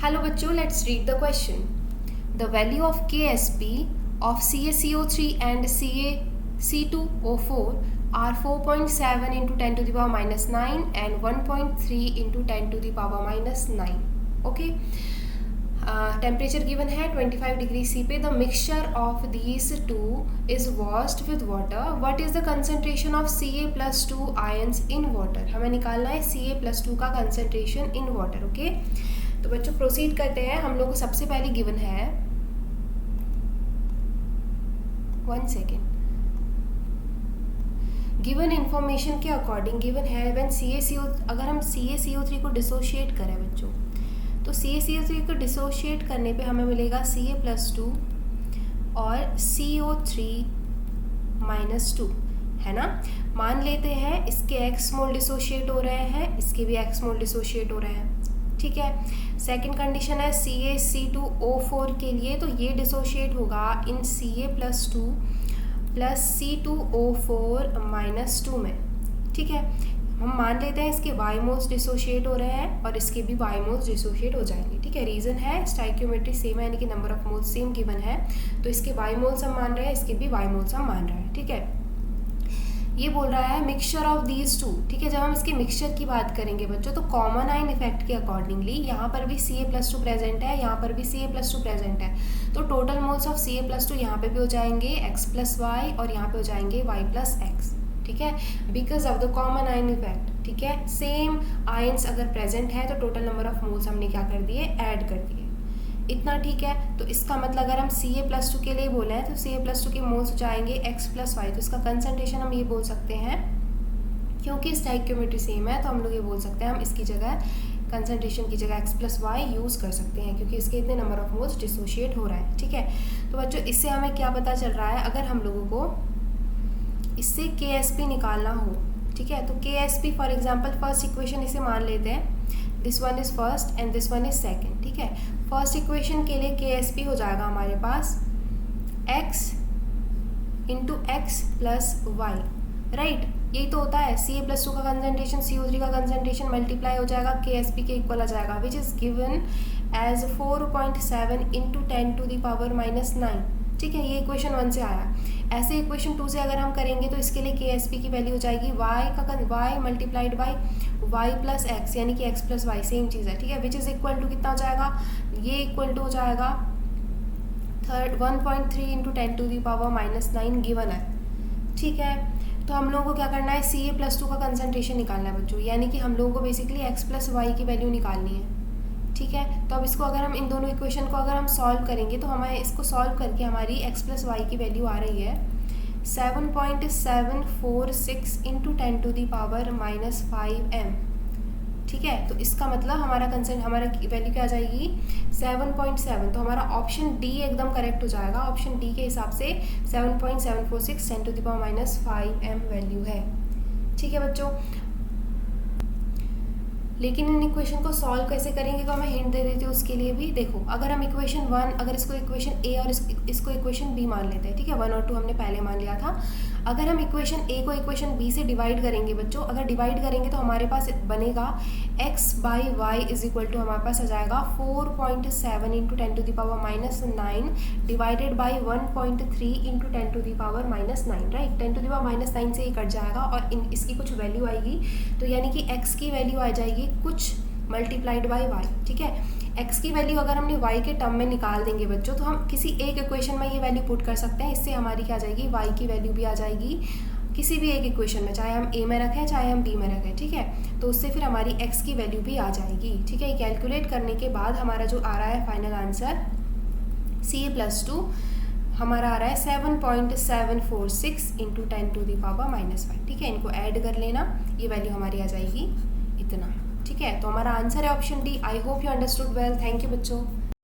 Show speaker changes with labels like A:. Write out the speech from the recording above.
A: Hello बच्चों, let's read the question. The value of KSP of CaCO3 and CaC2O4 are 4.7 into 10 to the power minus 9 and 1.3 into 10 to the power minus 9. Okay. Temperature given है 25 degree C पे. The mixture of these two is washed with water. What is the concentration of Ca+2 ions in water? हमें निकालना है Ca+2 का concentration in water. Okay. तो बच्चों proceed करते हैं. हम लोग को सबसे पहले गिवन है 1 सेकेंड. गिवन इंफॉर्मेशन के अकॉर्डिंग गिवन है व्हेन अगर हम CaCO3 को डिसोशिएट करें बच्चों, तो CaCO3 को डिसोशिएट करने पे हमें मिलेगा Ca+2 और CO3-2 है ना. मान लेते हैं इसके x मोल डिसोशिएट हो रहे हैं, इसके भी x मोल डिसोशिएट हो रहे हैं. ठीक है. सेकंड कंडीशन है CaC2O4 के लिए, तो ये डिसोशिएट होगा इन Ca+2 प्लस C2O4-2 में. ठीक है. हम मान लेते हैं इसके y मोल्स डिसोशिएट हो रहे हैं और इसके भी y मोल्स डिसोशिएट हो जाएंगे. ठीक है. रीज़न है स्टाइक्योमेट्री सेम है, यानी कि number of moles same given है, तो इसके y मोल्स हम मान रहे हैं, इसके भी y मोल्स हम मान रहे हैं. ठीक है. ये बोल रहा है मिक्सचर ऑफ दीज टू. ठीक है. जब हम इसके मिक्सचर की बात करेंगे बच्चों, तो कॉमन आयन इफेक्ट के अकॉर्डिंगली यहाँ पर भी Ca+2 प्रेजेंट है, यहाँ पर भी Ca+2 प्रेजेंट है, तो टोटल मोल्स ऑफ Ca+2 यहाँ पे भी हो जाएंगे x+y और यहाँ पे हो जाएंगे y+x. ठीक है. Because of the common ion effect. ठीक है. सेम आयन्स अगर प्रेजेंट है तो टोटल नंबर ऑफ मोल्स हमने क्या कर दिए, ऐड कर दिए. इतना ठीक है. तो इसका मतलब अगर हम Ca+2 के लिए बोले हैं तो Ca+2 के मोल्स हो जाएंगे x+y. तो इसका कंसंट्रेशन हम ये बोल सकते हैं, क्योंकि स्टाइक्योमेट्री सेम है तो हम लोग ये बोल सकते हैं, हम इसकी जगह कंसंट्रेशन की जगह x+y यूज़ कर सकते हैं, क्योंकि इसके इतने नंबर ऑफ मोल्स डिसोशिएट हो रहा है. ठीक है. तो बच्चों इससे हमें क्या पता चल रहा है, अगर हम लोगों को इससे KSP निकालना हो. ठीक है. तो KSP for example first equation इसे मान लेते हैं, this one is first and this one is second. ठीक है. फर्स्ट इक्वेशन के लिए KSP हो जाएगा हमारे पास x into x plus y. Right. यही तो होता है. Ca+2 का कंसंट्रेशन CO3 का कंसंट्रेशन मल्टीप्लाई हो जाएगा, KSP के इक्वल आ जाएगा, which is given as 4.7 into 10 to the power minus 9. ठीक है. ये इक्वेशन 1 से आया. ऐसे इक्वेशन 2 से अगर हम करेंगे तो इसके लिए KSP की वैल्यू हो जाएगी y multiplied by y plus x, यानी कि x प्लस वाई सेम चीज़ है. ठीक है. विच इज़ इक्वल टू कितना हो जाएगा, ये इक्वल टू हो जाएगा 1.3 into 10 to the power minus 9 given है. ठीक है. तो हम लोगों को क्या करना है, Ca+2 का कंसंट्रेशन निकालना है बच्चों, यानी कि हम लोगों को बेसिकली x प्लस वाई की वैल्यू निकालनी है. ठीक है. तो अब इसको अगर हम इन दोनों इक्वेशन को अगर हम सॉल्व करेंगे तो हमें इसको सॉल्व करके हमारी x प्लस वाई की वैल्यू आ रही है 7.746 into 10 to the power minus 5m. ठीक है. तो इसका मतलब हमारा वैल्यू क्या आ जाएगी 7.7. तो हमारा ऑप्शन डी एकदम करेक्ट हो जाएगा. ऑप्शन डी के हिसाब से 7.746 10 to the power minus 5m value है. ठीक है बच्चों. लेकिन इन इक्वेशन को सॉल्व कैसे करेंगे तो मैं हिंट दे देती हूँ उसके लिए भी. देखो, अगर हम इक्वेशन 1 अगर इसको इक्वेशन ए और इसको इक्वेशन बी मान लेते हैं. ठीक है. 1 और 2 हमने पहले मान लिया था. अगर हम इक्वेशन ए को इक्वेशन बी से डिवाइड करेंगे बच्चों, अगर डिवाइड करेंगे तो हमारे पास बनेगा x by y is equal to हमारे पास आ जाएगा 4.7 into 10 to the power minus 9 divided by 1.3 into 10 to the power minus 9. Right. 10 to the power minus 9 से ये कट जाएगा और इसकी कुछ वैल्यू आएगी, तो यानी कि x की वैल्यू आ जाएगी कुछ मल्टीप्लाइड बाई वाई. ठीक है. x की वैल्यू अगर हमने y के टर्म में निकाल देंगे बच्चों, तो हम किसी एक इक्वेशन में ये वैल्यू पुट कर सकते हैं. इससे हमारी क्या आ जाएगी, y की वैल्यू भी आ जाएगी किसी भी एक इक्वेशन में, चाहे हम a में रखें चाहे हम b में रखें. ठीक है. तो उससे फिर हमारी x की वैल्यू भी आ जाएगी. ठीक है. कैलकुलेट करने के बाद हमारा जो आ रहा है फाइनल आंसर Ca+2 हमारा आ रहा है 7.746 into 10 to the power minus 5. ठीक है. इनको ऐड कर लेना, ये वैल्यू हमारी आ जाएगी इतना. ठीक है. तो हमारा आंसर है option D. I hope you understood well. Thank you बच्चों.